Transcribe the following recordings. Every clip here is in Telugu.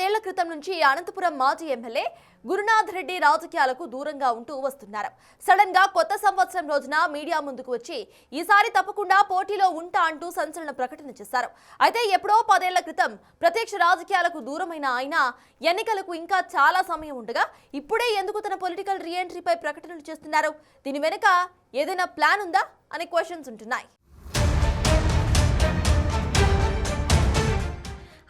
ఏళ్ల క్రితం నుంచి అనంతపురం మాజీ ఎమ్మెల్యే గురునాథ్ రెడ్డి రాజకీయాలకు దూరంగా ఉంటూ వస్తున్నారు. సడన్ గా కొత్త సంవత్సరం రోజున మీడియా ముందుకు వచ్చి ఈసారి తప్పకుండా పోటీలో ఉంటా అంటూ సంచలన ప్రకటన చేశారు. అయితే ఎప్పుడో 10 ఏళ్ల క్రితం ప్రత్యక్ష రాజకీయాలకు దూరమైన ఆయన ఎన్నికలకు ఇంకా చాలా సమయం ఉండగా ఇప్పుడే ఎందుకు తన పొలిటికల్ రీఎంట్రీపై ప్రకటనలు చేస్తున్నారు? దీని వెనుక ఏదైనా ప్లాన్ ఉందా అనే క్వశ్చన్స్ ఉంటున్నాయి.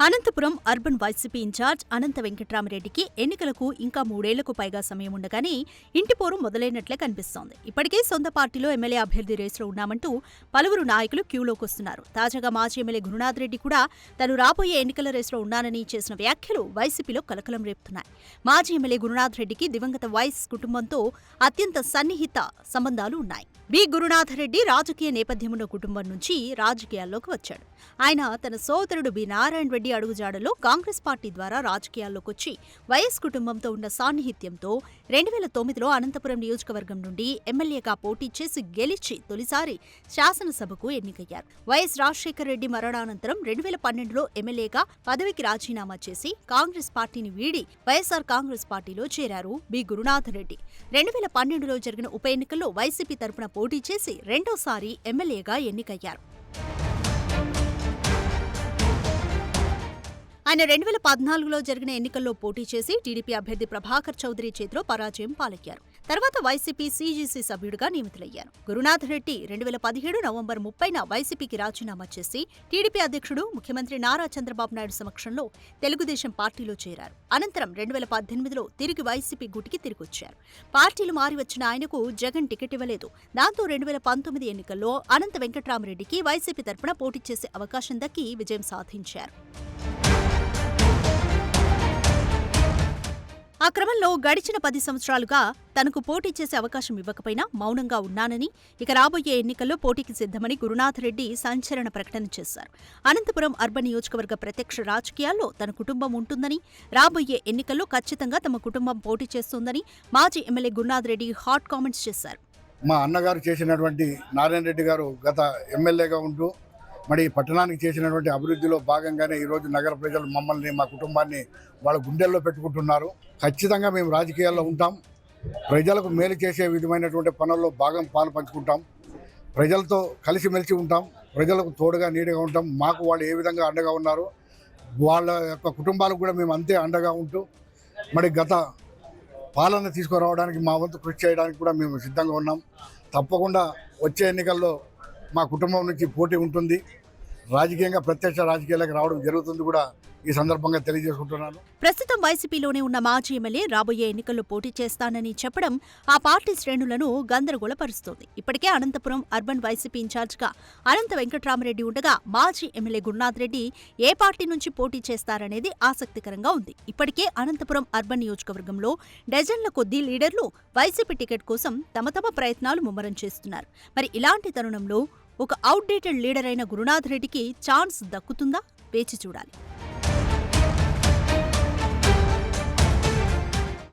అనంతపురం అర్బన్ వైసీపీ ఇన్ఛార్జ్ అనంత వెంకట్రామరెడ్డికి ఎన్నికలకు ఇంకా 3 ఏళ్లకు పైగా సమయం ఉండగానే ఇంటిపోరు మొదలైనట్లే కనిపిస్తోంది. ఇప్పటికే సొంత పార్టీలో ఎమ్మెల్యే అభ్యర్థి రేసులో ఉన్నామంటూ పలువురు నాయకులు క్యూలోకొస్తున్నారు. తాజాగా మాజీ ఎమ్మెల్యే గురునాథ్ రెడ్డి కూడా తాను రాబోయే ఎన్నికల రేసులో ఉన్నానని చేసిన వ్యాఖ్యలు వైసీపీలో కలకలం రేపుతున్నాయి. మాజీ ఎమ్మెల్యే గురునాథ్ రెడ్డికి దివంగత వైఎస్ కుటుంబంతో అత్యంత సన్నిహిత సంబంధాలు ఉన్నాయి. బి గురునాథరెడ్డి రాజకీయ నేపథ్యమున్న కుటుంబం నుంచి రాజకీయాల్లోకి వచ్చాడు. ఆయన తన సోదరుడు బి నారాయణ రెడ్డి అడుగుజాడలో కాంగ్రెస్ పార్టీ ద్వారా రాజకీయాల్లోకి వచ్చి వైఎస్ కుటుంబంతో ఉన్న సాన్నిహిత్యంతో 2009లో అనంతపురం నియోజకవర్గం నుండి ఎమ్మెల్యేగా పోటీ చేసి గెలిచి తొలిసారి శాసనసభకు ఎన్నికయ్యారు. వైఎస్ రాజశేఖర రెడ్డి మరణానంతరం 2012లో ఎమ్మెల్యేగా పదవికి రాజీనామా చేసి కాంగ్రెస్ పార్టీని వీడి వైఎస్ఆర్ కాంగ్రెస్ పార్టీలో చేరారు బి గురునాథరెడ్డి. 2012లో జరిగిన ఉప ఎన్నికల్లో వైసీపీ తరపున పోటీ చేసి రెండోసారి ఎమ్మెల్యేగా ఎన్నికయ్యారు. ఆయన 2014లో జరిగిన ఎన్నికల్లో పోటీ చేసి టీడీపీ అభ్యర్థి ప్రభాకర్ చౌదరి చేతిలో పరాజయం పాలయ్యారు. తర్వాత వైసీపీ సీజీసీ సభ్యుడిగా నియమితులయ్యారు. గురునాథ్ రెడ్డి 2017 నవంబర్ 30న వైసీపీకి రాజీనామా చేసి టీడీపీ అధ్యక్షుడు ముఖ్యమంత్రి నారా చంద్రబాబు నాయుడు సమక్షంలో తెలుగుదేశం పార్టీలో చేరారు. అనంతరం 2018లో తిరిగి వైసీపీ గూటికి తిరిగొచ్చారు. పార్టీలు మారి వచ్చిన ఆయనకు జగన్ టికెట్ ఇవ్వలేదు. దాంతో 2019 ఎన్నికల్లో అనంత వెంకట్రామరెడ్డికి వైసీపీ తరపున పోటీ చేసే అవకాశం దక్కి విజయం సాధించారు. ఆ క్రమంలో గడిచిన 10 సంవత్సరాలుగా తనకు పోటీ చేసే అవకాశం ఇవ్వకపోయినా మౌనంగా ఉన్నానని, ఇక రాబోయే ఎన్నికల్లో పోటీకి సిద్ధమని గురునాథ్ రెడ్డి సంచలన ప్రకటన చేశారు. అనంతపురం అర్బన్ నియోజకవర్గ ప్రత్యక్ష రాజకీయాల్లో తన కుటుంబం ఉంటుందని, రాబోయే ఎన్నికల్లో ఖచ్చితంగా తమ కుటుంబం పోటీ చేస్తోందని మాజీ MLA Gurunath Reddy hot comments చేశారు. మా అన్నగారు చేసినటువంటి నారాయణ రెడ్డి గారు గత ఎమ్మెల్యేగా ఉంటూ మరి పట్టణానికి చేసినటువంటి అభివృద్ధిలో భాగంగానే ఈరోజు నగర ప్రజలు మమ్మల్ని, మా కుటుంబాన్ని వాళ్ళ గుండెల్లో పెట్టుకుంటున్నారు. ఖచ్చితంగా మేము రాజకీయాల్లో ఉంటాం. ప్రజలకు మేలు చేసే విధమైనటువంటి పనుల్లో పాలు పంచుకుంటాం. ప్రజలతో కలిసిమెలిసి ఉంటాం. ప్రజలకు తోడుగా నీడగా ఉంటాం. మాకు వాళ్ళు ఏ విధంగా అండగా ఉన్నారు, వాళ్ళ యొక్క కుటుంబాలకు కూడా మేము అంతే అండగా ఉంటూ మరి గత పాలన తీసుకురావడానికి మా వంతు కృషి చేయడానికి కూడా మేము సిద్ధంగా ఉన్నాం. తప్పకుండా వచ్చే ఎన్నికల్లో మా కుటుంబం నుంచి పోటీ ఉంటుంది. రాజకీయంగా ప్రత్యక్ష రాజకీయాలకు రావడం జరుగుతుంది కూడా ఈ సందర్భంగా తెలియజేసుకుంటున్నాను. ప్రస్తుతం వైసీపీలోనే ఉన్న మాజీ ఎమ్మెల్యే రాబోయే ఎన్నికల్లో పోటీ చేస్తానని చెప్పడం ఆ పార్టీ శ్రేణులను గందరగోళపరుస్తోంది. ఇప్పటికే అనంతపురం అర్బన్ వైసీపీ ఇన్ఛార్జిగా అనంత వెంకట్రామరెడ్డి ఉండగా మాజీ ఎమ్మెల్యే గురునాథ్ రెడ్డి ఏ పార్టీ నుంచి పోటీ చేస్తారనేది ఆసక్తికరంగా ఉంది. ఇప్పటికే అనంతపురం అర్బన్ నియోజకవర్గంలో డజన్ల కొద్దీ లీడర్లు వైసీపీ టికెట్ కోసం తమ ప్రయత్నాలు ముమ్మరం చేస్తున్నారు. మరి ఇలాంటి తరుణంలో ఒక అవుట్డేటెడ్ లీడర్ అయిన గురునాథ్ రెడ్డికి ఛాన్స్ దక్కుతుందా? వేచి చూడాలి.